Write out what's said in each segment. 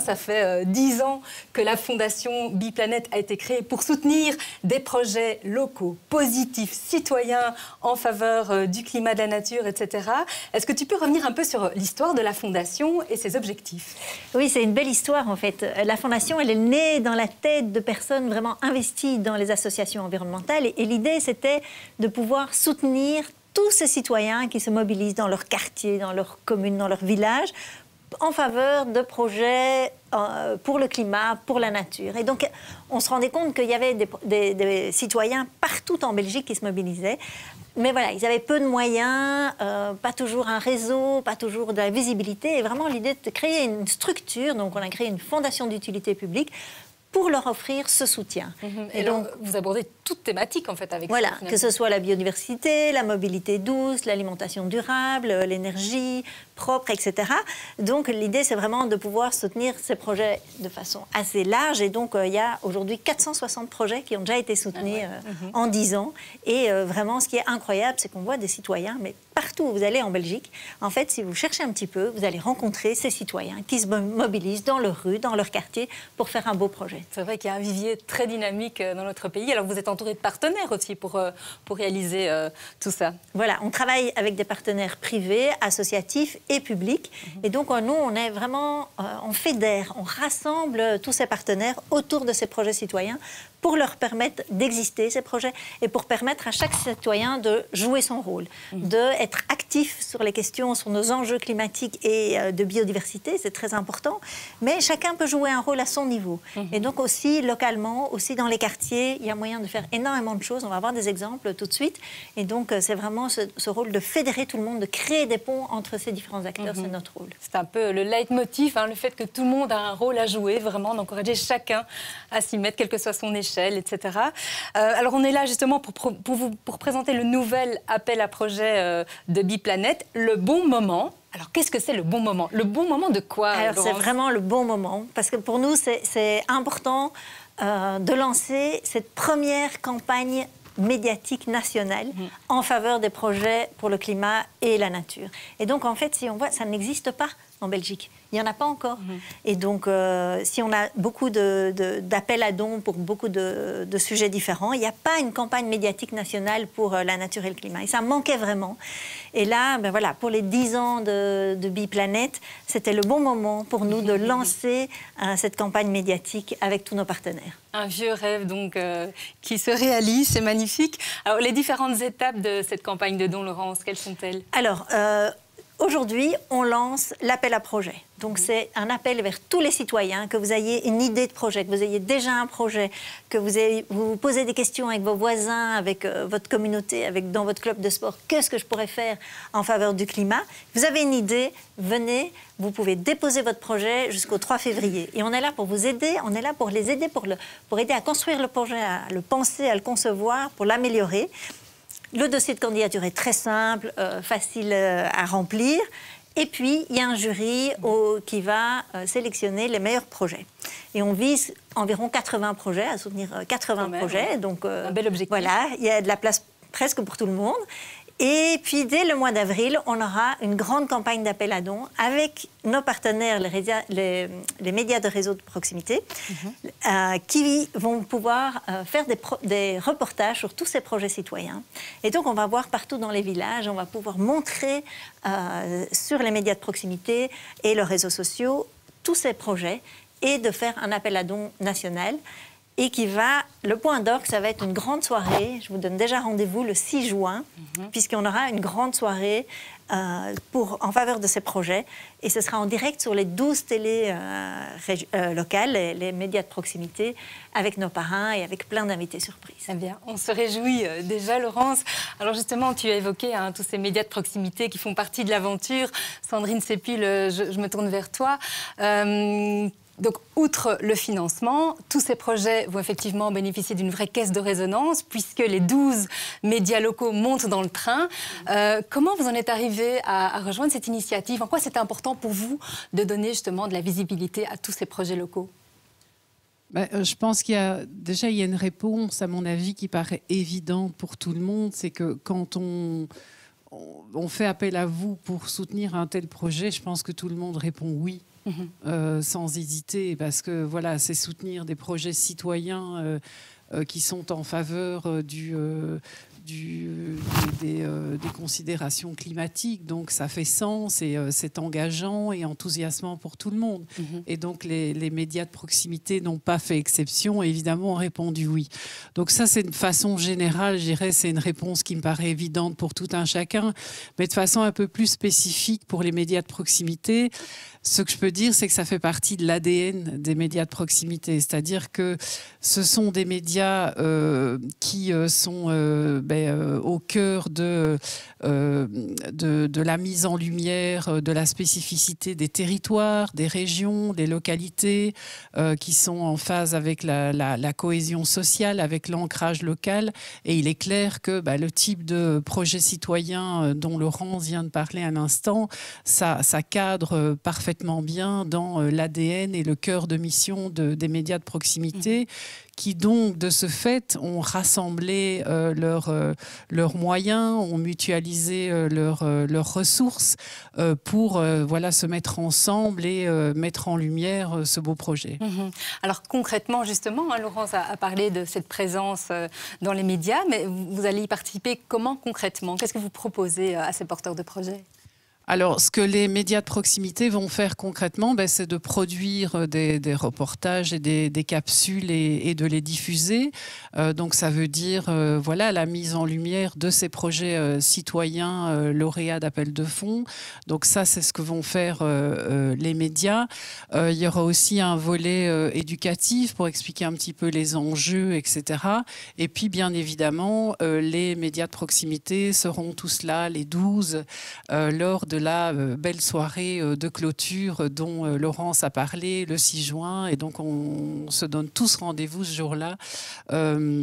Ça fait 10 ans que la Fondation Biplanète a été créée pour soutenir des projets locaux, positifs, citoyens, en faveur du climat, de la nature, etc. Est-ce que tu peux revenir un peu sur l'histoire de la Fondation et ses objectifs? Oui, c'est une belle histoire en fait. La Fondation, elle est née dans la tête de personnes vraiment investies dans les associations environnementales. Et l'idée, c'était de pouvoir soutenir tous ces citoyens qui se mobilisent dans leur quartier, dans leur commune, dans leur village, en faveur de projets pour le climat, pour la nature. Et donc, on se rendait compte qu'il y avait des citoyens partout en Belgique qui se mobilisaient. Mais voilà, ils avaient peu de moyens, pas toujours un réseau, pas toujours de la visibilité. Et vraiment, l'idée de créer une structure, donc on a créé une fondation d'utilité publique pour leur offrir ce soutien. Et donc, vous abordez toute thématique, en fait, avec ça. Voilà, que ce soit la biodiversité, la mobilité douce, l'alimentation durable, l'énergie propre, etc. Donc, l'idée, c'est vraiment de pouvoir soutenir ces projets de façon assez large. Et donc, il y a aujourd'hui 460 projets qui ont déjà été soutenus en 10 ans. Et vraiment, ce qui est incroyable, c'est qu'on voit des citoyens, mais partout où vous allez en Belgique, en fait, si vous cherchez un petit peu, vous allez rencontrer ces citoyens qui se mobilisent dans leur rue, dans leur quartier, pour faire un beau projet. C'est vrai qu'il y a un vivier très dynamique dans notre pays. Alors, vous êtes entouré de partenaires aussi pour réaliser tout ça. Voilà, on travaille avec des partenaires privés, associatifs et publics. Et donc, nous, on est vraiment, on fédère, on rassemble tous ces partenaires autour de ces projets citoyens pour leur permettre d'exister, ces projets, et pour permettre à chaque citoyen de jouer son rôle, d'être actif sur les questions, sur nos enjeux climatiques et de biodiversité, c'est très important, mais chacun peut jouer un rôle à son niveau. Et donc aussi, localement, aussi dans les quartiers, il y a moyen de faire énormément de choses. On va avoir des exemples tout de suite. Et donc, c'est vraiment ce rôle de fédérer tout le monde, de créer des ponts entre ces différents acteurs, c'est notre rôle. C'est un peu le leitmotiv, le fait que tout le monde a un rôle à jouer, vraiment, d'encourager chacun à s'y mettre, quelle que soit son échelle, etc. Alors, on est là justement pour présenter le nouvel appel à projet de Biplanète, le bon moment. Alors, qu'est-ce que c'est le bon moment? Le bon moment de quoi? Alors, c'est vraiment le bon moment, parce que pour nous, c'est important de lancer cette première campagne médiatique nationale en faveur des projets pour le climat et la nature. Et donc, en fait, si on voit, ça n'existe pas en Belgique. Il n'y en a pas encore. Et donc, si on a beaucoup d'appels à dons pour beaucoup de sujets différents, il n'y a pas une campagne médiatique nationale pour la nature et le climat. Et ça manquait vraiment. Et là, ben voilà, pour les 10 ans de Biplanète, c'était le bon moment pour nous de lancer cette campagne médiatique avec tous nos partenaires. Un vieux rêve, donc, qui se réalise, c'est magnifique. Alors, les différentes étapes de cette campagne de dons, Laurence, quelles sont-elles? Alors, aujourd'hui, on lance l'appel à projet. Donc, c'est un appel vers tous les citoyens, que vous ayez une idée de projet, que vous ayez déjà un projet, que vous vous posez des questions avec vos voisins, avec votre communauté, dans votre club de sport. Qu'est-ce que je pourrais faire en faveur du climat? Vous avez une idée, venez, vous pouvez déposer votre projet jusqu'au 3 février. Et on est là pour vous aider, on est là pour les aider, pour aider à construire le projet, à le penser, à le concevoir, pour l'améliorer. Le dossier de candidature est très simple, facile à remplir. Et puis, il y a un jury qui va sélectionner les meilleurs projets. Et on vise environ 80 projets, à soutenir 80 projets. Donc, un bel objectif. Voilà, il y a de la place presque pour tout le monde. Et puis, dès le mois d'avril, on aura une grande campagne d'appel à dons avec nos partenaires, les médias de réseau de proximité, qui vont pouvoir faire des reportages sur tous ces projets citoyens. Et donc, on va voir partout dans les villages, on va pouvoir montrer sur les médias de proximité et les réseaux sociaux tous ces projets et de faire un appel à dons national. Et le point d'orgue, ça va être une grande soirée. Je vous donne déjà rendez-vous le 6 juin, puisqu'on aura une grande soirée en faveur de ces projets. Et ce sera en direct sur les 12 télés locales, les médias de proximité, avec nos parrains et avec plein d'invités surprises. Eh bien, on se réjouit déjà, Laurence. Alors justement, tu as évoqué tous ces médias de proximité qui font partie de l'aventure. Sandrine Sépil, je me tourne vers toi. Donc, outre le financement, tous ces projets vont effectivement bénéficier d'une vraie caisse de résonance puisque les 12 médias locaux montent dans le train. Comment vous en êtes arrivé à rejoindre cette initiative? En quoi c'est important pour vous de donner justement de la visibilité à tous ces projets locaux? Je pense qu'il y a une réponse, à mon avis, qui paraît évidente pour tout le monde. C'est que quand on fait appel à vous pour soutenir un tel projet, je pense que tout le monde répond oui. sans hésiter, parce que voilà, c'est soutenir des projets citoyens qui sont en faveur des considérations climatiques. Donc ça fait sens et c'est engageant et enthousiasmant pour tout le monde. Et donc les médias de proximité n'ont pas fait exception et évidemment ont répondu oui. Donc ça, c'est une façon générale, je dirais, c'est une réponse qui me paraît évidente pour tout un chacun, mais de façon un peu plus spécifique pour les médias de proximité. Ce que je peux dire, c'est que ça fait partie de l'ADN des médias de proximité. C'est-à-dire que ce sont des médias qui sont au cœur de la mise en lumière de la spécificité des territoires, des régions, des localités, qui sont en phase avec la cohésion sociale, avec l'ancrage local. Et il est clair que le type de projet citoyen dont Laurence vient de parler un instant, ça cadre parfaitement bien dans l'ADN et le cœur de mission des médias de proximité, qui donc, de ce fait, ont rassemblé leurs moyens, ont mutualisé leurs ressources pour se mettre ensemble et mettre en lumière ce beau projet. Alors concrètement, justement, Laurence a parlé de cette présence dans les médias, mais vous allez y participer comment concrètement? Qu'est-ce que vous proposez à ces porteurs de projets? Alors, ce que les médias de proximité vont faire concrètement, c'est de produire des reportages et des capsules et de les diffuser. Donc, ça veut dire la mise en lumière de ces projets citoyens lauréats d'appel de fonds. Donc, ça, c'est ce que vont faire les médias. Il y aura aussi un volet éducatif pour expliquer un petit peu les enjeux, etc. Et puis, bien évidemment, les médias de proximité seront tous là les 12 lors de la belle soirée de clôture dont Laurence a parlé le 6 juin. Et donc, on se donne tous rendez-vous ce jour-là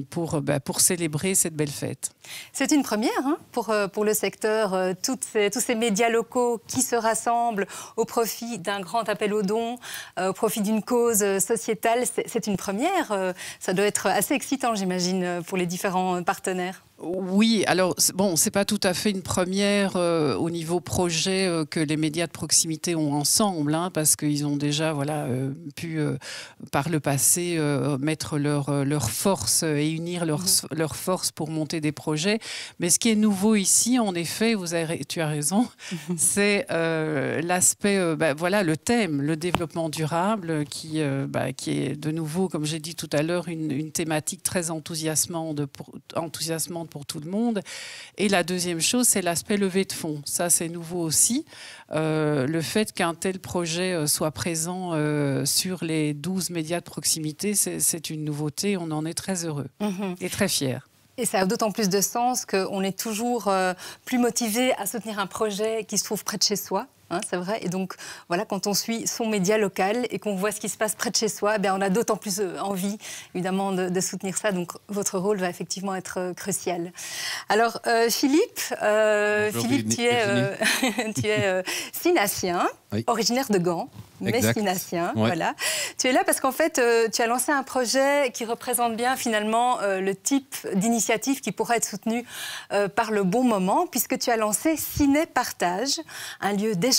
pour célébrer cette belle fête. C'est une première pour le secteur, tous ces médias locaux qui se rassemblent au profit d'un grand appel aux dons, au profit d'une cause sociétale. C'est une première. Ça doit être assez excitant, j'imagine, pour les différents partenaires. Oui, alors c'est pas tout à fait une première au niveau projet que les médias de proximité ont ensemble, parce qu'ils ont déjà pu par le passé mettre leur force et unir leur force pour monter des projets. Mais ce qui est nouveau ici, en effet, tu as raison, c'est l'aspect, le thème, le développement durable, qui est de nouveau, comme j'ai dit tout à l'heure, une thématique très enthousiasmante pour tout le monde. Et la deuxième chose, c'est l'aspect levée de fonds. Ça, c'est nouveau aussi. Le fait qu'un tel projet soit présent sur les 12 médias de proximité, c'est une nouveauté. On en est très heureux et très fiers. Et ça a d'autant plus de sens qu'on est toujours plus motivé à soutenir un projet qui se trouve près de chez soi. C'est vrai. Et donc, quand on suit son média local et qu'on voit ce qui se passe près de chez soi, on a d'autant plus envie, évidemment, de soutenir ça. Donc, votre rôle va effectivement être crucial. Alors, Philippe, tu es Sinassien, oui. Originaire de Gand, mais Sinassien. Ouais. Voilà. Tu es là parce qu'en fait, tu as lancé un projet qui représente bien, finalement, le type d'initiative qui pourrait être soutenu par le bon moment, puisque tu as lancé Ciné Partage, un lieu d'échange,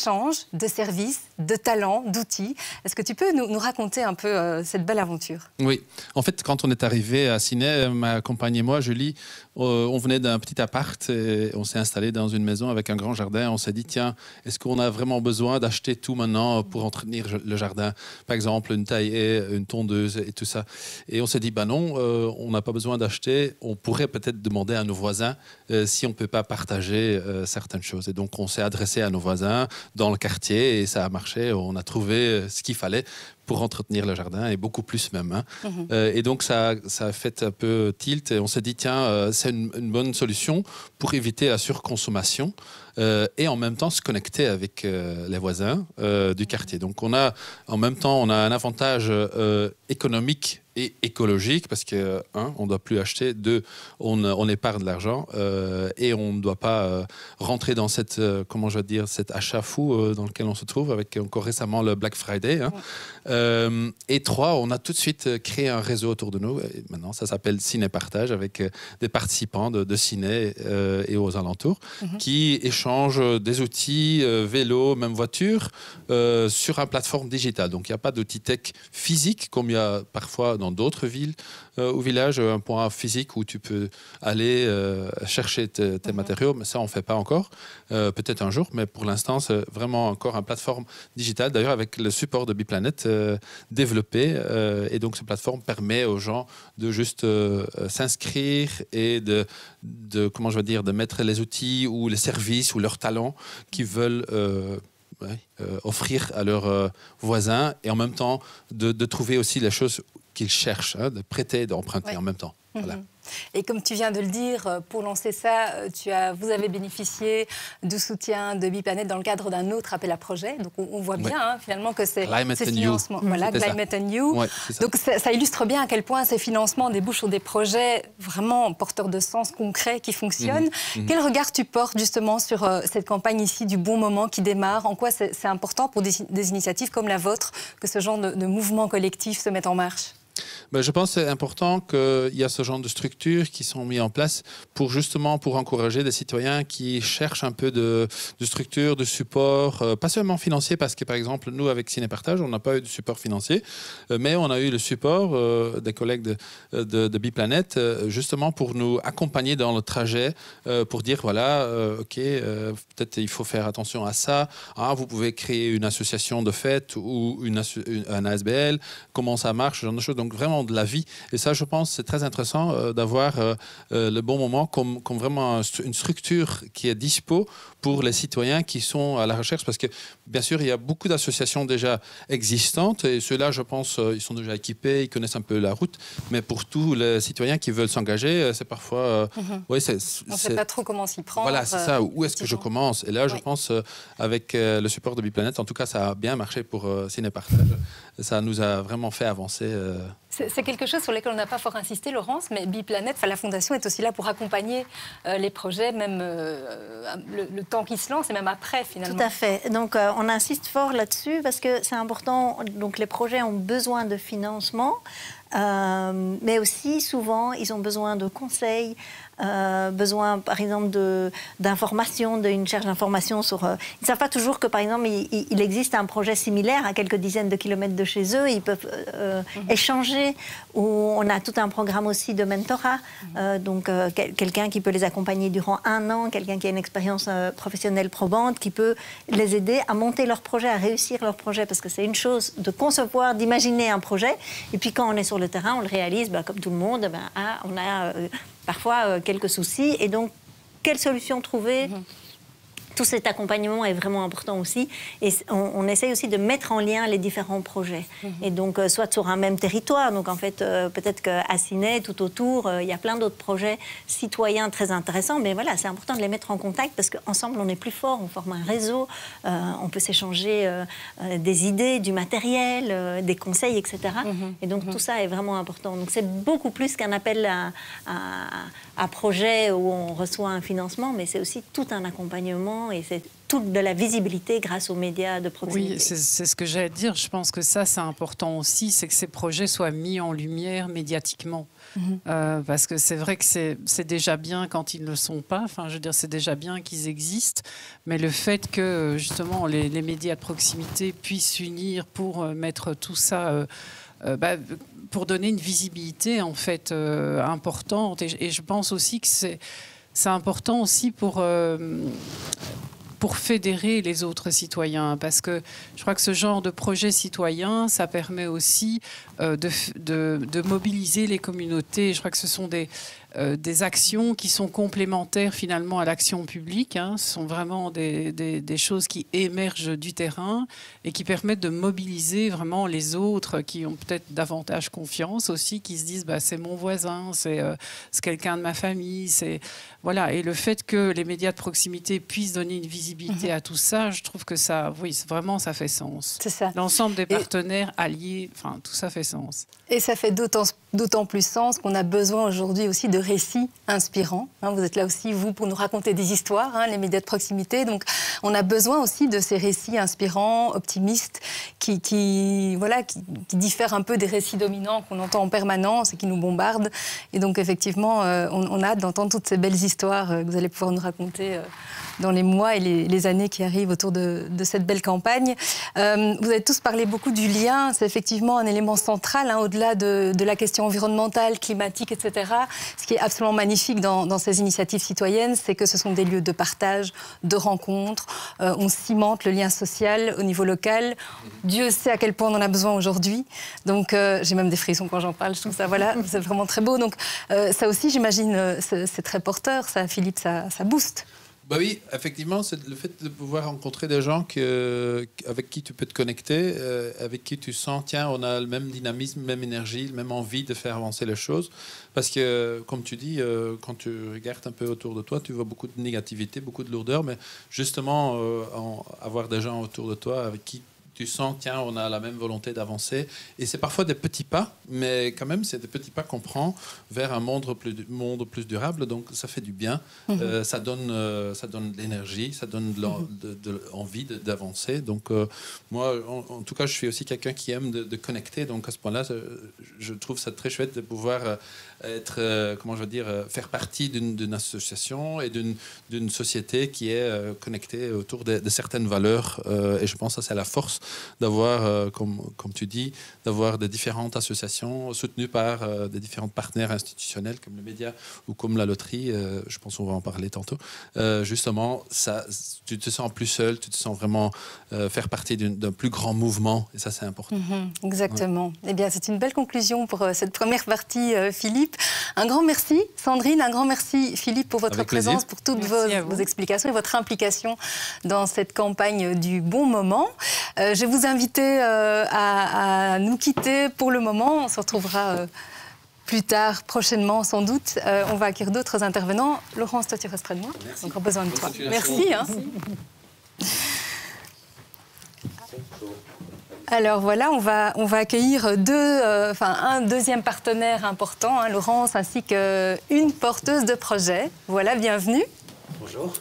de services, de talents, d'outils. Est-ce que tu peux nous raconter un peu cette belle aventure? Oui. En fait, quand on est arrivé à Ciné, ma compagne et moi, Julie, on venait d'un petit appart et on s'est installé dans une maison avec un grand jardin. On s'est dit, tiens, est-ce qu'on a vraiment besoin d'acheter tout maintenant pour entretenir le jardin? Par exemple, une taillée, une tondeuse et tout ça. Et on s'est dit, non, on n'a pas besoin d'acheter. On pourrait peut-être demander à nos voisins si on ne peut pas partager certaines choses. Et donc, on s'est adressé à nos voisins dans le quartier et ça a marché. On a trouvé ce qu'il fallait pour entretenir le jardin et beaucoup plus même. Et donc, ça a fait un peu tilt et on s'est dit, tiens, c'est une bonne solution pour éviter la surconsommation et en même temps se connecter avec les voisins du quartier. Donc, en même temps, on a un avantage économique et écologique, parce que, on ne doit plus acheter, 2, on épargne de l'argent, et on ne doit pas rentrer dans cette, comment je vais dire, cet achat fou dans lequel on se trouve, avec encore récemment le Black Friday. Et 3, on a tout de suite créé un réseau autour de nous. Et maintenant, ça s'appelle Ciné Partage, avec des participants de ciné et aux alentours, qui échangent des outils, vélo, même voiture, sur une plateforme digitale. Donc, il n'y a pas d'outil tech physique, comme il y a parfois dans d'autres villes ou villages, un point physique où tu peux aller chercher tes matériaux. Mais ça, on ne fait pas encore. Peut-être un jour, mais pour l'instant, c'est vraiment encore une plateforme digitale. D'ailleurs, avec le support de Biplanet développé. Et donc, cette plateforme permet aux gens de juste s'inscrire et comment je vais dire, de mettre les outils ou les services ou leurs talents qu'ils veulent offrir à leurs voisins, et en même temps de trouver aussi les choses qu'ils cherchent, de prêter, d'emprunter en même temps. Voilà. Et comme tu viens de le dire, pour lancer ça, vous avez bénéficié du soutien de Biplanet dans le cadre d'un autre appel à projet. Donc on voit bien finalement que c'est financement. Voilà, Climate and You. Ouais, donc ça illustre bien à quel point ces financements débouchent sur des projets vraiment porteurs de sens, concrets, qui fonctionnent. Quel regard tu portes justement sur cette campagne ici du bon moment qui démarre? En quoi c'est important pour des initiatives comme la vôtre que ce genre de mouvement collectif se mette en marche? Je pense que c'est important qu'il y a ce genre de structures qui sont mises en place pour encourager des citoyens qui cherchent un peu de structure, de support, pas seulement financier, parce que par exemple, nous avec Ciné Partage, on n'a pas eu de support financier, mais on a eu le support des collègues de Biplanet, justement pour nous accompagner dans le trajet, pour dire voilà, ok, peut-être il faut faire attention à ça, vous pouvez créer une association de fête ou un ASBL, comment ça marche, ce genre de choses. Donc vraiment de la vie. Et ça, je pense, c'est très intéressant d'avoir le bon moment comme vraiment une structure qui est dispo pour les citoyens qui sont à la recherche. Parce que, bien sûr, il y a beaucoup d'associations déjà existantes et ceux-là, je pense, ils sont déjà équipés, ils connaissent un peu la route. Mais pour tous les citoyens qui veulent s'engager, c'est parfois... on ne sait pas trop comment s'y prendre. Voilà, c'est ça. Où est-ce que je commence? Et là, je pense, avec le support de Biplanet, en tout cas, ça a bien marché pour Ciné Partage. Ça nous a vraiment fait avancer. C'est quelque chose sur lequel on n'a pas fort insisté, Laurence, mais Biplanet, la Fondation est aussi là pour accompagner les projets, même le temps qui se lance et même après, finalement. Tout à fait. Donc, on insiste fort là-dessus parce que c'est important. Donc, les projets ont besoin de financement, mais aussi, souvent, ils ont besoin de conseils, besoin, par exemple, d'informations, d'une recherche d'informations sur... ils ne savent pas toujours que, par exemple, il existe un projet similaire à quelques dizaines de kilomètres de chez eux. Ils peuvent échanger. Ou on a tout un programme aussi de mentorat. Donc, quelqu'un qui peut les accompagner durant 1 an, quelqu'un qui a une expérience professionnelle probante, qui peut les aider à monter leur projet, à réussir leur projet. Parce que c'est une chose de concevoir, d'imaginer un projet. Et puis, quand on est sur le terrain, on le réalise, comme tout le monde. On a... parfois quelques soucis. Et donc, quelle solution trouver? Tout cet accompagnement est vraiment important aussi. Et on essaye aussi de mettre en lien les différents projets. Et donc, soit sur un même territoire. Donc, en fait, peut-être qu'à Ciné, tout autour, il y a plein d'autres projets citoyens très intéressants. Mais voilà, c'est important de les mettre en contact parce qu'ensemble, on est plus fort. On forme un réseau. On peut s'échanger des idées, du matériel, des conseils, etc. Et donc, tout ça est vraiment important. Donc, c'est beaucoup plus qu'un appel à projet où on reçoit un financement, mais c'est aussi tout un accompagnement et c'est toute de la visibilité grâce aux médias de proximité. Oui, c'est ce que j'allais dire. Je pense que ça, c'est important aussi, c'est que ces projets soient mis en lumière médiatiquement. Parce que c'est vrai que c'est déjà bien quand ils ne le sont pas. Enfin, je veux dire, c'est déjà bien qu'ils existent. Mais le fait que, justement, les médias de proximité puissent s'unir pour mettre tout ça... pour donner une visibilité, en fait, importante. Et je pense aussi que c'est important aussi pour fédérer les autres citoyens, parce que je crois que ce genre de projet citoyen, ça permet aussi de mobiliser les communautés. Je crois que ce sont des actions qui sont complémentaires finalement à l'action publique. Hein. Ce sont vraiment des choses qui émergent du terrain et qui permettent de mobiliser vraiment les autres qui ont peut-être davantage confiance aussi, qui se disent bah, c'est mon voisin, c'est quelqu'un de ma famille. Voilà. Et le fait que les médias de proximité puissent donner une visibilité à tout ça, je trouve que ça, oui, vraiment, ça fait sens. C'est ça. L'ensemble des partenaires, alliés, enfin, tout ça fait sens. Et ça fait d'autant plus sens qu'on a besoin aujourd'hui aussi de récits inspirants. Hein, vous êtes là aussi, vous, pour nous raconter des histoires, hein, les médias de proximité. Donc, on a besoin aussi de ces récits inspirants, optimistes, qui diffèrent un peu des récits dominants qu'on entend en permanence et qui nous bombardent. Et donc, effectivement, on a hâte d'entendre toutes ces belles histoires que vous allez pouvoir nous raconter dans les mois et les années qui arrivent autour de cette belle campagne. Vous avez tous parlé beaucoup du lien. C'est effectivement un élément central, hein, au-delà de la question environnementale, climatique, etc. Ce qui est absolument magnifique dans ces initiatives citoyennes, c'est que ce sont des lieux de partage, de rencontres. On cimente le lien social au niveau local. Dieu sait à quel point on en a besoin aujourd'hui. Donc, j'ai même des frissons quand j'en parle. Je trouve ça, voilà, c'est vraiment très beau. Donc, ça aussi, j'imagine, c'est très porteur. Ça, Philippe, ça booste. Bah oui, effectivement, c'est le fait de pouvoir rencontrer des gens avec qui tu peux te connecter, avec qui tu sens, tiens, on a le même dynamisme, même énergie, la même envie de faire avancer les choses. Parce que, comme tu dis, quand tu regardes un peu autour de toi, tu vois beaucoup de négativité, beaucoup de lourdeur, mais justement, avoir des gens autour de toi avec qui tu sens, tiens, on a la même volonté d'avancer. Et c'est parfois des petits pas, mais quand même, c'est des petits pas qu'on prend vers un monde plus durable. Donc, ça fait du bien. Ça donne de l'énergie, ça donne de l'envie d'avancer. Donc, moi, en tout cas, je suis aussi quelqu'un qui aime de connecter. Donc, à ce point-là, je trouve ça très chouette de pouvoir faire partie d'une association et d'une société qui est connectée autour de certaines valeurs. Et je pense que ça, c'est la force d'avoir, comme tu dis, d'avoir des différentes associations soutenues par des différents partenaires institutionnels comme les médias ou comme la loterie. Je pense qu'on va en parler tantôt. Justement, tu te sens plus seul, tu te sens vraiment faire partie d'un plus grand mouvement. Et ça, c'est important. Exactement. Ouais. Eh bien, c'est une belle conclusion pour cette première partie, Philippe. Un grand merci, Sandrine. Un grand merci, Philippe, pour votre présence, pour toutes vos explications et votre implication dans cette campagne du bon moment. Je vais vous inviter à nous quitter pour le moment. On se retrouvera plus tard, prochainement, sans doute. On va accueillir d'autres intervenants. Laurence, toi, tu restes près de moi. Merci. On aura besoin de toi. Merci. Hein. Alors voilà, on va accueillir un deuxième partenaire important, hein, Laurence, ainsi qu'une porteuse de projet. Voilà, bienvenue. Bonjour.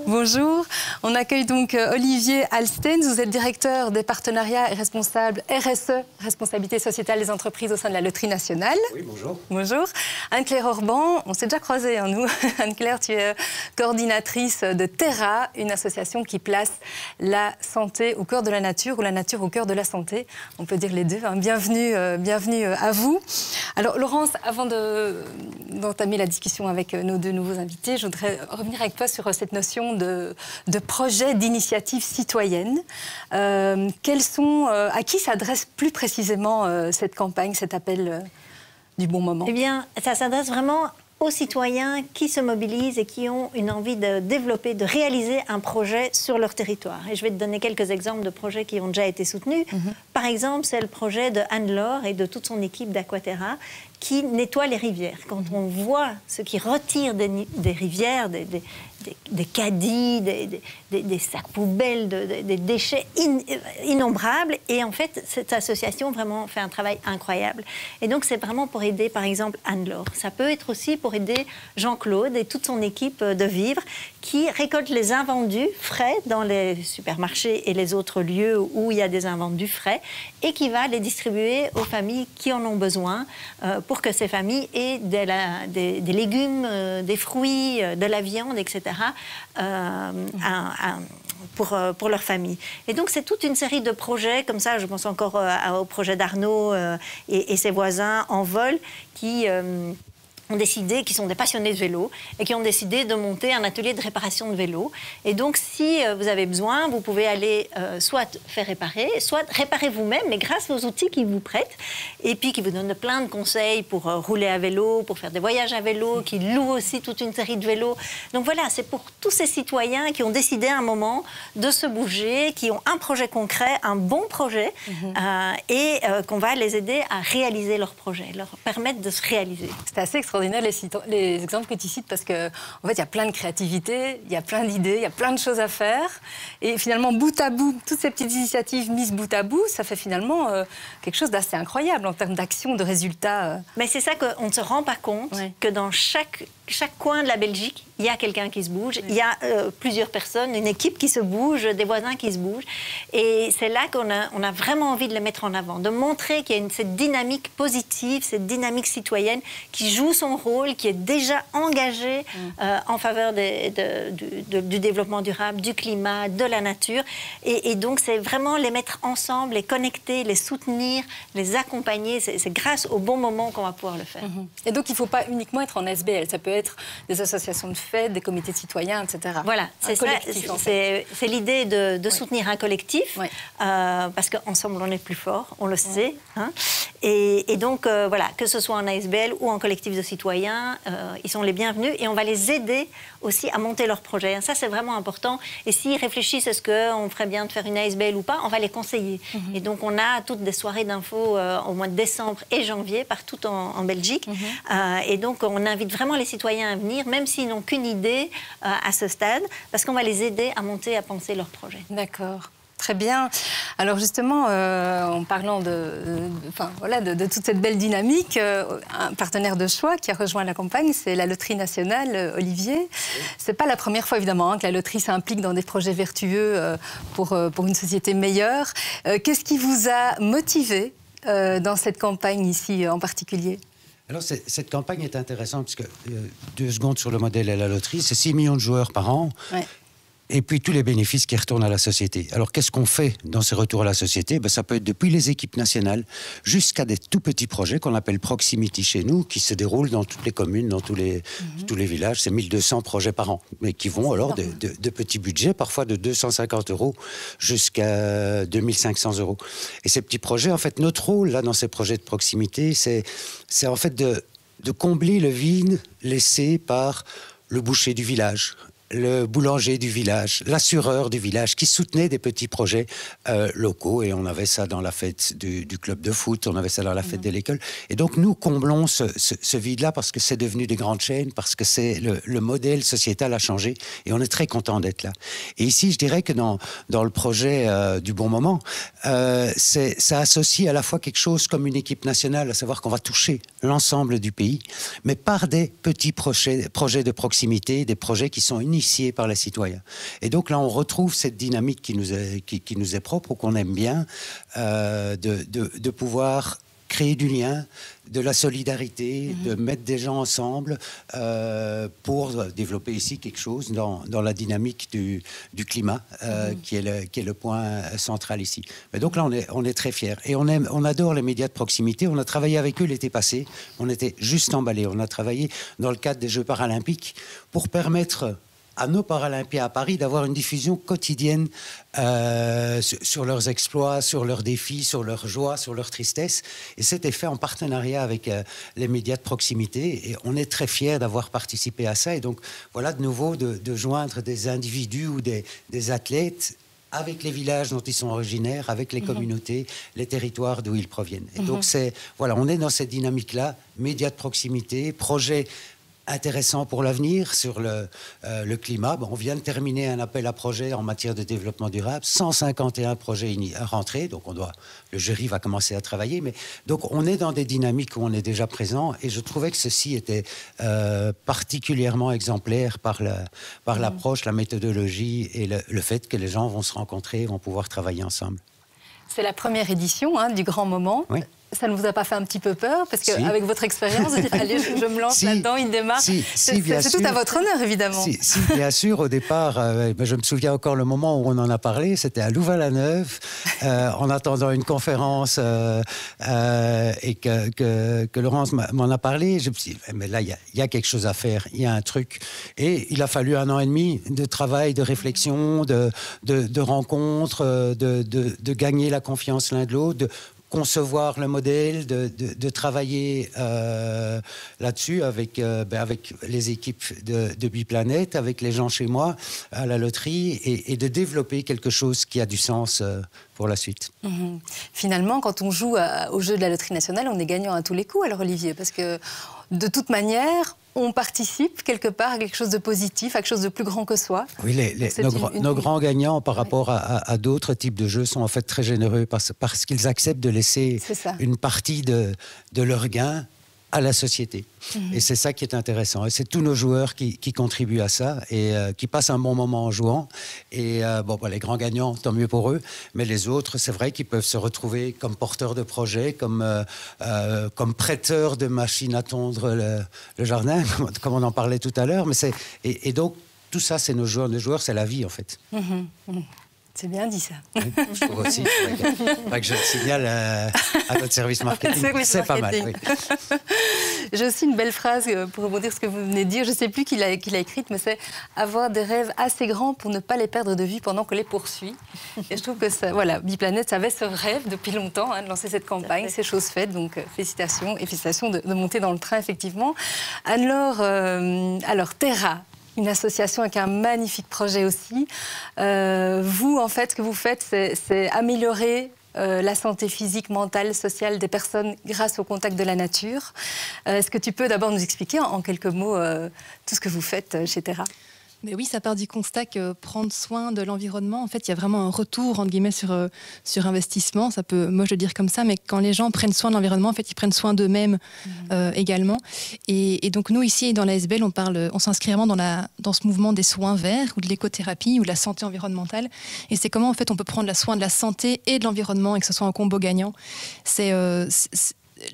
Bonjour. On accueille donc Olivier Alstens. Vous êtes directeur des partenariats et responsable RSE, responsabilité sociétale des entreprises au sein de la Loterie nationale. Oui, bonjour. Bonjour. Anne-Claire Orban, on s'est déjà croisés, hein, nous. Anne-Claire, tu es coordinatrice de Terra, une association qui place la santé au cœur de la nature ou la nature au cœur de la santé. On peut dire les deux. Hein. Bienvenue à vous. Alors, Laurence, avant d'entamer la discussion avec nos deux nouveaux invités, je voudrais revenir avec toi sur cette notion de projet d'initiative citoyenne. À qui s'adresse plus précisément cette campagne, cet appel du bon moment? Eh bien, ça s'adresse vraiment aux citoyens qui se mobilisent et qui ont une envie de développer, de réaliser un projet sur leur territoire. Et je vais te donner quelques exemples de projets qui ont déjà été soutenus. Par exemple, c'est le projet de Anne-Laure et de toute son équipe d'Aquaterra qui nettoie les rivières. Quand on voit ce qui retire des rivières, des caddies, des sacs poubelles, des déchets innombrables. Et en fait, cette association vraiment fait un travail incroyable. Et donc, c'est vraiment pour aider, par exemple, Anne-Laure. Ça peut être aussi pour aider Jean-Claude et toute son équipe de Vivre qui récolte les invendus frais dans les supermarchés et les autres lieux où il y a des invendus frais et qui va les distribuer aux familles qui en ont besoin pour que ces familles aient des légumes, des fruits, de la viande, etc. Pour leur famille. Et donc, c'est toute une série de projets comme ça. Je pense encore au projet d'Arnaud et ses voisins en vol qui ont décidé, qui sont des passionnés de vélo et qui ont décidé de monter un atelier de réparation de vélo. Et donc, si vous avez besoin, vous pouvez aller soit faire réparer, soit réparer vous-même, mais grâce aux outils qu'ils vous prêtent et puis qui vous donnent plein de conseils pour rouler à vélo, pour faire des voyages à vélo, qui louent aussi toute une série de vélos. Donc voilà, c'est pour tous ces citoyens qui ont décidé à un moment de se bouger, qui ont un projet concret, un bon projet, et qu'on va les aider à réaliser leur projet, leur permettre de se réaliser. C'est assez extraordinaire les exemples que tu cites parce qu'en fait, il y a plein de créativité, il y a plein d'idées, il y a plein de choses à faire. Et finalement, bout à bout, toutes ces petites initiatives mises bout à bout, ça fait finalement quelque chose d'assez incroyable en termes d'action, de résultats. Mais c'est ça qu'on ne se rend pas compte, que dans chaque coin de la Belgique, il y a quelqu'un qui se bouge, il y a plusieurs personnes, une équipe qui se bouge, des voisins qui se bougent. Et c'est là qu'on a vraiment envie de les mettre en avant, de montrer qu'il y a cette dynamique positive, cette dynamique citoyenne qui joue son rôle, qui est déjà engagée en faveur du développement durable, du climat, de la nature. Et donc, c'est vraiment les mettre ensemble, les connecter, les soutenir, les accompagner. C'est grâce au bon moment qu'on va pouvoir le faire. Et donc, il ne faut pas uniquement être en SBL, ça peut être des associations de fêtes, des comités de citoyens, etc. Voilà, c'est l'idée de soutenir un collectif, parce qu'ensemble, on est plus fort, on le sait. Hein. Et donc, voilà, que ce soit en ASBL ou en collectif de citoyens, ils sont les bienvenus et on va les aider aussi à monter leur projet. Ça, c'est vraiment important. Et s'ils réfléchissent, est-ce qu'on ferait bien de faire une ASBL ou pas, on va les conseiller. Et donc, on a toutes des soirées d'infos au mois de décembre et janvier, partout en Belgique. Et donc, on invite vraiment les citoyens à venir, même s'ils n'ont qu'une idée à ce stade, parce qu'on va les aider à monter, à penser leur projet. D'accord. Très bien. Alors justement, en parlant de toute cette belle dynamique, un partenaire de choix qui a rejoint la campagne, c'est la Loterie nationale, Olivier. C'est pas la première fois évidemment que la loterie s'implique dans des projets vertueux pour une société meilleure. Qu'est-ce qui vous a motivé dans cette campagne ici en particulier ? Alors, cette campagne est intéressante parce que 2 secondes sur le modèle et la loterie, c'est 6 millions de joueurs par an. Ouais. Et puis tous les bénéfices qui retournent à la société. Alors qu'est-ce qu'on fait dans ces retours à la société ? Ça peut être depuis les équipes nationales jusqu'à des tout petits projets qu'on appelle proximity chez nous, qui se déroulent dans toutes les communes, dans tous les villages. C'est 1200 projets par an, mais qui vont alors de petits budgets, parfois de 250 € jusqu'à 2500 €. Et ces petits projets, en fait, notre rôle là dans ces projets de proximité, c'est en fait de combler le vide laissé par le boucher du village, le boulanger du village, l'assureur du village, qui soutenait des petits projets locaux. Et on avait ça dans la fête du club de foot, on avait ça dans la fête de l'école. Et donc, nous comblons ce vide-là parce que c'est devenu des grandes chaînes, parce que le modèle sociétal a changé. Et on est très content d'être là. Et ici, je dirais que dans le projet du Bon Moment, ça associe à la fois quelque chose comme une équipe nationale, à savoir qu'on va toucher l'ensemble du pays, mais par des petits projets de proximité, des projets qui sont initiés par les citoyens. Et donc là, on retrouve cette dynamique qui nous est propre, ou qu'on aime bien, de pouvoir créer du lien, de la solidarité, de mettre des gens ensemble pour développer ici quelque chose dans la dynamique du climat, qui est le point central ici. Mais donc là, on est très fiers. Et on adore les médias de proximité. On a travaillé avec eux l'été passé. On était juste emballés. On a travaillé dans le cadre des Jeux paralympiques pour permettre à nos Paralympiens à Paris d'avoir une diffusion quotidienne sur leurs exploits, sur leurs défis, sur leurs joies, sur leurs tristesses. Et c'était fait en partenariat avec les médias de proximité. Et on est très fiers d'avoir participé à ça. Et donc, voilà de nouveau de joindre des individus ou des athlètes avec les villages dont ils sont originaires, avec les communautés, les territoires d'où ils proviennent. Et donc, on est dans cette dynamique-là, médias de proximité, projets intéressant pour l'avenir sur le climat. On vient de terminer un appel à projets en matière de développement durable, 151 projets rentrés, donc le jury va commencer à travailler, mais donc on est dans des dynamiques où on est déjà présent, et je trouvais que ceci était particulièrement exemplaire par l'approche, la méthodologie et le fait que les gens vont se rencontrer, vont pouvoir travailler ensemble. C'est la première édition du Grand Moment. Oui. ça ne vous a pas fait un petit peu peur? Parce qu'avec votre expérience, vous dites, allez, je me lance là-dedans, il démarre. C'est tout à votre honneur, évidemment. Si, bien sûr, au départ, je me souviens encore le moment où on en a parlé, c'était à Louvain-la-Neuve, en attendant une conférence et que Laurence m'en a parlé. Je me suis dit, mais là, il y a quelque chose à faire, il y a un truc. Et il a fallu 1 an et demi de travail, de réflexion, de rencontres, de gagner la confiance l'un de l'autre, de concevoir le modèle, de travailler là-dessus avec les équipes de Biplanète, avec les gens chez moi à la loterie, et de développer quelque chose qui a du sens pour la suite. Finalement, quand on joue au jeu de la Loterie nationale, on est gagnant à tous les coups, alors Olivier, parce que de toute manière, on participe quelque part à quelque chose de positif, à quelque chose de plus grand que soi. Oui, nos grands gagnants par rapport à d'autres types de jeux sont en fait très généreux parce qu'ils acceptent de laisser une partie de leur gain à la société. Et c'est ça qui est intéressant. Et c'est tous nos joueurs qui contribuent à ça et qui passent un bon moment en jouant. Et les grands gagnants, tant mieux pour eux. Mais les autres, c'est vrai qu'ils peuvent se retrouver comme porteurs de projets, comme prêteurs de machines à tondre le jardin, comme on en parlait tout à l'heure. Et donc, tout ça, c'est nos joueurs. Nos joueurs, c'est la vie, en fait. C'est bien dit, ça. Oui, je trouve aussi. Il faudrait que je le signale à notre service marketing. C'est pas mal, oui. J'ai aussi une belle phrase pour rebondir sur ce que vous venez de dire. Je ne sais plus qui l'a écrite, mais c'est « avoir des rêves assez grands pour ne pas les perdre de vue pendant qu'on les poursuit ». Et je trouve que ça, voilà, Biplanète avait ce rêve depuis longtemps, de lancer cette campagne. C'est chose faite, donc félicitations. Et félicitations de monter dans le train, effectivement. Alors, Terra, une association avec un magnifique projet aussi. Vous, en fait, ce que vous faites, c'est améliorer la santé physique, mentale, sociale des personnes grâce au contact de la nature. Est-ce que tu peux d'abord nous expliquer en quelques mots tout ce que vous faites chez Terra ? Mais oui, ça part du constat que prendre soin de l'environnement, en fait, il y a vraiment un retour, entre guillemets, sur investissement. Ça peut, moi, je dire comme ça, mais quand les gens prennent soin de l'environnement, en fait, ils prennent soin d'eux-mêmes également. Et donc, nous, ici, dans l'ASBL, on s'inscrit vraiment dans ce mouvement des soins verts ou de l'écothérapie ou de la santé environnementale. Et c'est comment, en fait, on peut prendre soin de la santé et de l'environnement et que ce soit un combo gagnant.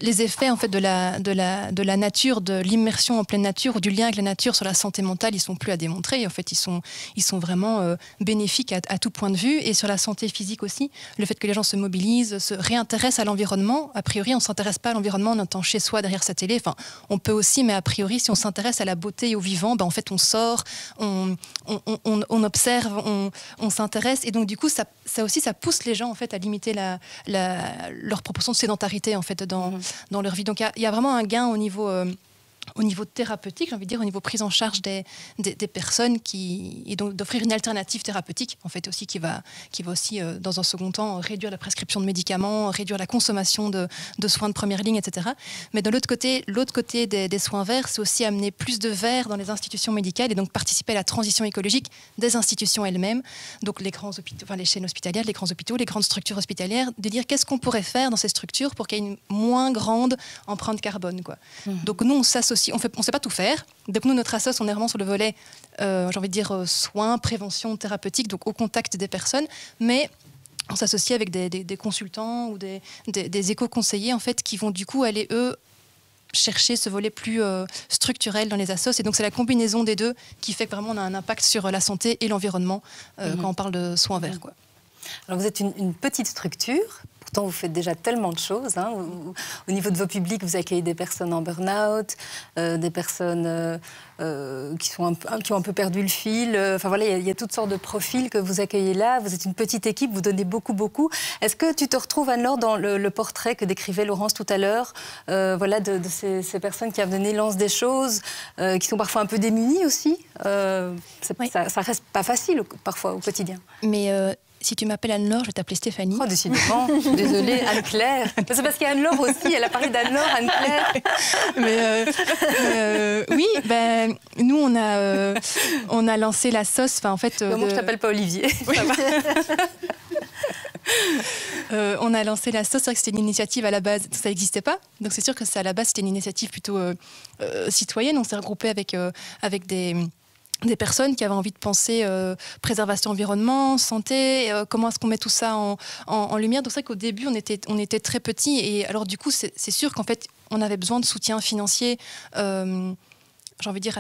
Les effets en fait de la nature, de l'immersion en pleine nature ou du lien avec la nature sur la santé mentale, ils sont plus à démontrer. En fait, ils sont vraiment bénéfiques à tout point de vue. Et sur la santé physique aussi, le fait que les gens se mobilisent, se réintéressent à l'environnement. A priori, on s'intéresse pas à l'environnement en étant chez soi derrière sa télé. Enfin, on peut aussi, mais a priori, si on s'intéresse à la beauté et au vivant, en fait, on sort, on observe, on s'intéresse. Et donc, du coup, ça pousse les gens en fait à limiter leur proportion de sédentarité en fait dans leur vie. Donc il y a vraiment un gain au niveau thérapeutique, j'ai envie de dire, au niveau prise en charge des personnes et donc d'offrir une alternative thérapeutique, en fait, aussi qui va aussi, dans un second temps, réduire la prescription de médicaments, réduire la consommation de soins de première ligne, etc. Mais de l'autre côté des soins verts, c'est aussi amener plus de verts dans les institutions médicales et donc participer à la transition écologique des institutions elles-mêmes, donc les grands hôpitaux, enfin les chaînes hospitalières, les grands hôpitaux, les grandes structures hospitalières, de dire qu'est-ce qu'on pourrait faire dans ces structures pour qu'il y ait une moins grande empreinte carbone, quoi. Donc nous, on s'associe. On ne sait pas tout faire. Donc nous, notre assoce, on est vraiment sur le volet, j'ai envie de dire, soins, prévention, thérapeutique, donc au contact des personnes. Mais on s'associe avec des consultants ou des éco-conseillers, en fait, qui vont du coup aller, eux, chercher ce volet plus structurel dans les assos. Et donc c'est la combinaison des deux qui fait que vraiment on a un impact sur la santé et l'environnement quand on parle de soins verts, quoi. Alors vous êtes une petite structure. Pourtant, vous faites déjà tellement de choses. Au niveau de vos publics, vous accueillez des personnes en burn-out, des personnes qui ont un peu perdu le fil. Enfin voilà, il y a toutes sortes de profils que vous accueillez là. Vous êtes une petite équipe, vous donnez beaucoup. Est-ce que tu te retrouves, Anne-Laure, dans le portrait que décrivait Laurence tout à l'heure, de ces personnes qui abandonnent, lancent des choses, qui sont parfois un peu démunies aussi. Oui. Ça reste pas facile parfois au quotidien. Mais si tu m'appelles Anne-Laure, je vais t'appeler Stéphanie. Oh, décidément. Désolée, Anne-Claire. C'est parce qu'il y a Anne-Laure aussi. Elle a parlé d'Anne-Laure, Anne-Claire. Oui, nous, on a lancé la sauce. En fait, moi, je t'appelle pas Olivier. Oui. On a lancé la sauce, c'est vrai que c'était une initiative à la base, ça n'existait pas. Donc c'est sûr que à la base, c'était une initiative plutôt citoyenne. On s'est regroupé avec des personnes qui avaient envie de penser préservation environnement, santé, comment est-ce qu'on met tout ça en lumière. Donc c'est vrai qu'au début, on était très petits et alors du coup, c'est sûr qu'en fait, on avait besoin de soutien financier j'ai envie de dire,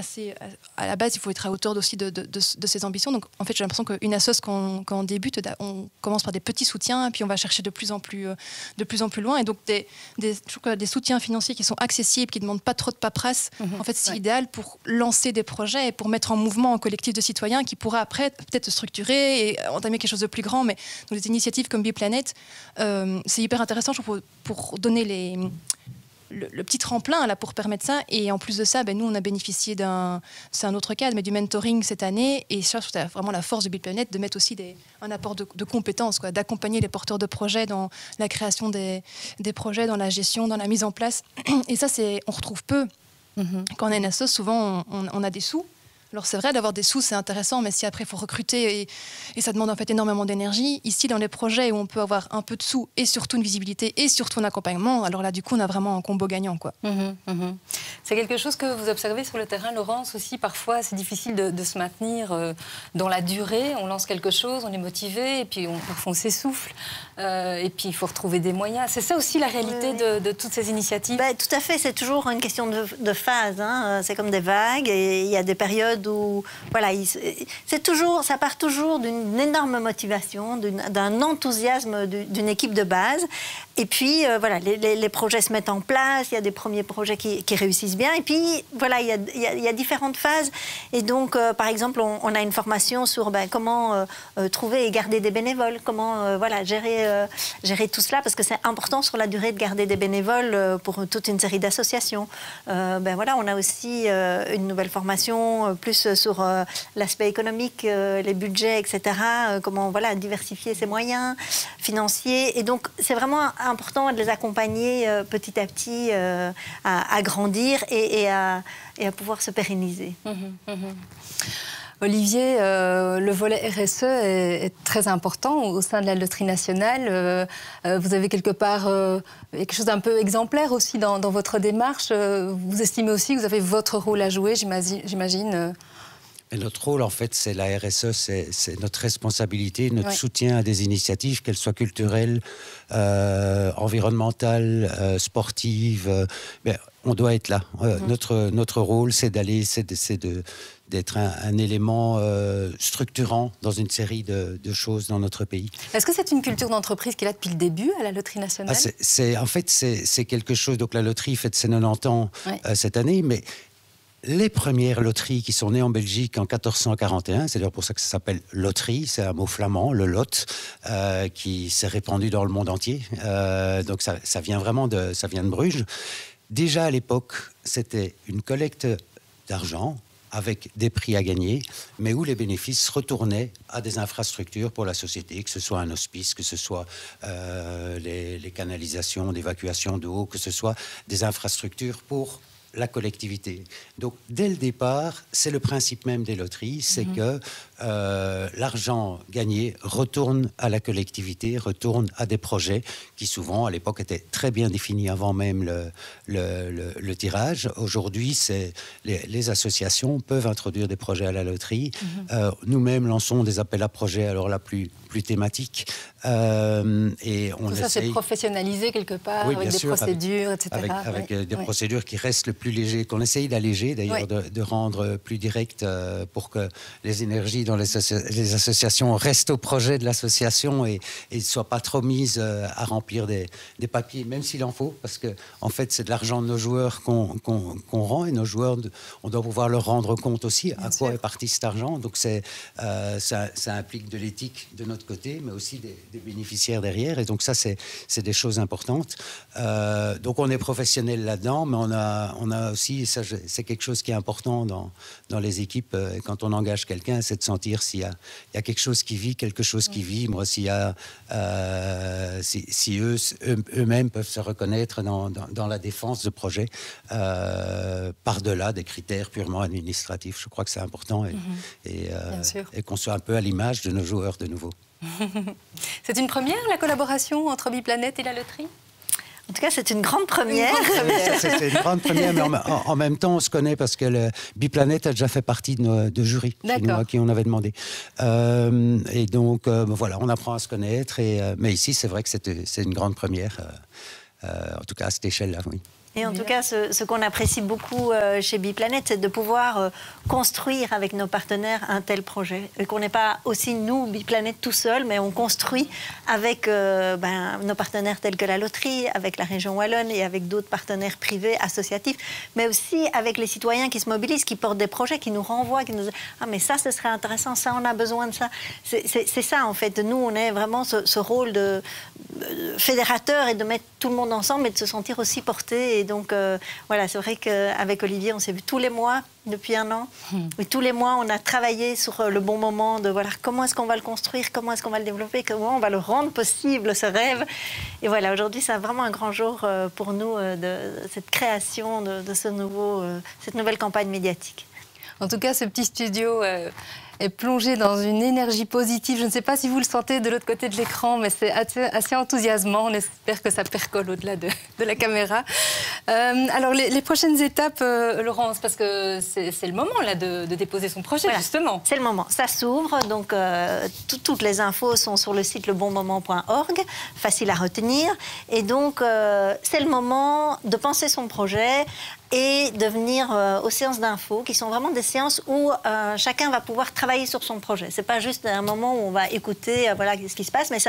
à la base, il faut être à hauteur aussi de ses ambitions. Donc, en fait, j'ai l'impression qu'une assoce, quand on débute, on commence par des petits soutiens, puis on va chercher de plus en plus loin. Et donc, je trouve que des soutiens financiers qui sont accessibles, qui ne demandent pas trop de paperasse, en fait, c'est idéal pour lancer des projets et pour mettre en mouvement un collectif de citoyens qui pourra après peut-être se structurer et entamer quelque chose de plus grand. Mais dans des initiatives comme Biplanet, c'est hyper intéressant, je trouve, pour donner le petit tremplin là pour permettre ça. Et en plus de ça, nous on a bénéficié c'est un autre cadre, mais du mentoring cette année. Et ça, c'est vraiment la force de Biplanet de mettre aussi un apport de compétences, d'accompagner les porteurs de projets dans la création des projets, dans la gestion, dans la mise en place. Et ça, on retrouve peu. Quand on est une asso, souvent on a des sous. Alors c'est vrai, d'avoir des sous, c'est intéressant, mais si après il faut recruter et ça demande en fait énormément d'énergie. Ici, dans les projets où on peut avoir un peu de sous et surtout une visibilité et surtout un accompagnement, alors là, du coup, on a vraiment un combo gagnant, quoi. C'est quelque chose que vous observez sur le terrain, Laurence, aussi. Parfois, c'est difficile de se maintenir dans la durée. On lance quelque chose, on est motivé, et puis parfois on s'essouffle. Et puis, il faut retrouver des moyens. C'est ça aussi la réalité de toutes ces initiatives. Tout à fait, c'est toujours une question de phase. Hein. C'est comme des vagues, et il y a des périodes où voilà, ça part toujours d'une énorme motivation, d'un enthousiasme d'une équipe de base. Et puis, voilà, les projets se mettent en place, il y a des premiers projets qui réussissent bien. Et puis, voilà, il y a différentes phases. Et donc, par exemple, on a une formation sur comment trouver et garder des bénévoles, comment voilà, gérer tout cela, parce que c'est important sur la durée de garder des bénévoles pour toute une série d'associations. Voilà, on a aussi une nouvelle formation plus sur l'aspect économique, les budgets, etc. Comment voilà, diversifier ses moyens financiers. Et donc, c'est vraiment important de les accompagner petit à petit à grandir et à pouvoir se pérenniser. Olivier, le volet RSE est très important au sein de la Loterie nationale. Vous avez quelque part quelque chose d'un peu exemplaire aussi dans votre démarche. Vous estimez aussi que vous avez votre rôle à jouer, j'imagine. Et notre rôle, en fait, c'est la RSE, c'est notre responsabilité, notre soutien à des initiatives, qu'elles soient culturelles, environnementales, sportives. On doit être là. Notre rôle, c'est d'être un élément structurant dans une série de choses dans notre pays. Est-ce que c'est une culture d'entreprise qui est là depuis le début à la Loterie nationale ? En fait, c'est quelque chose... Donc la Loterie fête ses 90 ans cette année, mais... Les premières loteries qui sont nées en Belgique en 1441, c'est d'ailleurs pour ça que ça s'appelle loterie, c'est un mot flamand, le lot, qui s'est répandu dans le monde entier. Donc ça vient vraiment de Bruges. Déjà à l'époque, c'était une collecte d'argent avec des prix à gagner, mais où les bénéfices retournaient à des infrastructures pour la société, que ce soit un hospice, que ce soit les canalisations d'évacuation d'eau, que ce soit des infrastructures pour la collectivité. Donc, dès le départ, c'est le principe même des loteries, c'est que l'argent gagné retourne à la collectivité, retourne à des projets qui souvent, à l'époque, étaient très bien définis avant même le tirage. Aujourd'hui, les associations peuvent introduire des projets à la loterie. Nous-mêmes lançons des appels à projets, alors là, plus thématiques. Et tout ça, c'est professionnalisé quelque part, avec des procédures, etc. Avec des procédures qui restent le plus légères, qu'on essaye d'alléger, d'ailleurs, de rendre plus directes pour que les énergies dans les associations restent au projet de l'association et ne soient pas trop mises à remplir des papiers, même s'il en faut, parce que en fait, c'est de l'argent de nos joueurs qu'on rend, et nos joueurs, on doit pouvoir leur rendre compte aussi à quoi est parti cet argent. Donc ça implique de l'éthique de notre côté, mais aussi des bénéficiaires derrière, et donc ça, c'est des choses importantes. Donc on est professionnel là-dedans, mais on a aussi, et ça c'est quelque chose qui est important dans les équipes, quand on engage quelqu'un, c'est de sentir s'il y a quelque chose qui vit, quelque chose qui vibre, si eux-mêmes peuvent se reconnaître dans la défense de projets par-delà des critères purement administratifs. Je crois que c'est important et qu'on soit un peu à l'image de nos joueurs de nouveau. C'est une première, la collaboration entre Biplanet et la Loterie ? En tout cas, c'est une grande première. C'est une grande première, mais en même temps, on se connaît parce que le Biplanète a déjà fait partie de jury chez nous, à qui on avait demandé. Et donc, voilà, on apprend à se connaître. Mais ici, c'est vrai que c'est une grande première, en tout cas à cette échelle-là, oui. Et en tout cas, ce qu'on apprécie beaucoup chez Biplanète, c'est de pouvoir construire avec nos partenaires un tel projet. Et qu'on n'est pas aussi, nous, Biplanète, tout seul, mais on construit avec nos partenaires tels que la loterie, avec la région Wallonne et avec d'autres partenaires privés, associatifs, mais aussi avec les citoyens qui se mobilisent, qui portent des projets, qui nous renvoient, qui nous disent « Ah, mais ça, ce serait intéressant, ça, on a besoin de ça ». C'est ça, en fait. Nous, on est vraiment ce rôle de fédérateur et de mettre tout le monde ensemble et de se sentir aussi porté. Et donc, voilà, c'est vrai qu'avec Olivier, on s'est vu tous les mois depuis 1 an. Et tous les mois, on a travaillé sur le bon moment de voilà, comment est-ce qu'on va le construire, comment est-ce qu'on va le développer, comment on va le rendre possible, ce rêve. Et voilà, aujourd'hui, c'est vraiment un grand jour pour nous de cette création de cette nouvelle campagne médiatique. En tout cas, ce petit studio est plongé dans une énergie positive. Je ne sais pas si vous le sentez de l'autre côté de l'écran, mais c'est assez enthousiasmant. On espère que ça percole au-delà de la caméra. Alors, les prochaines étapes, Laurence, parce que c'est le moment là de déposer son projet, voilà, justement. C'est le moment. Ça s'ouvre, donc toutes les infos sont sur le site lebonmoment.org, facile à retenir. Et donc, c'est le moment de penser son projet et de venir aux séances d'infos, qui sont vraiment des séances où chacun va pouvoir travailler sur son projet. C'est pas juste un moment où on va écouter voilà, ce qui se passe, mais c'est